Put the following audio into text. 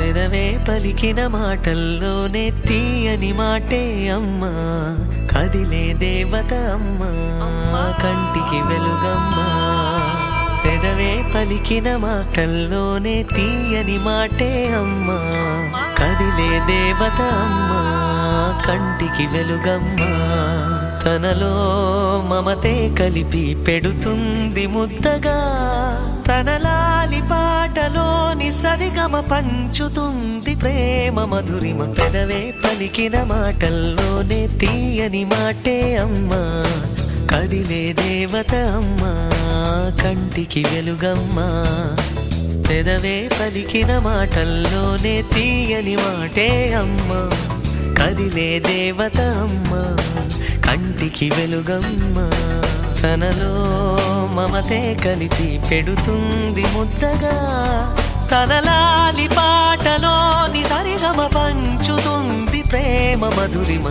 పెదవే పలికిన మాటల్లోనే తీయని మాటే అమ్మా, కదిలే దేవత అమ్మా, కంటికి వెలుగమ్మా. పెదవే పలికిన మాటల్లోనే తీయని మాటే అమ్మా, కదిలే దేవత అమ్మా, కంటికి వెలుగమ్మా. తనలో మమతే కలిపి పెడుతుంది ముద్దగా, తన లాలి పాటలోని సరిగమ పంచుతుంది ప్రేమ మధురిమ. పెదవే పలికిన మాటల్లోనే తీయని మాటే అమ్మా, కదిలే దేవత అమ్మా, కంటికి వెలుగమ్మా. పెదవే పలికిన మాటల్లోనే తీయని మాటే అమ్మా, కదిలే దేవత అమ్మా, కంటికి వెలుగమ్మా. తనలో మమతే కలిపి పెడుతుంది ముద్దగా, తన లాలి పాటలోని సరిగమ పంచుతుంది ప్రేమ మధురిమ.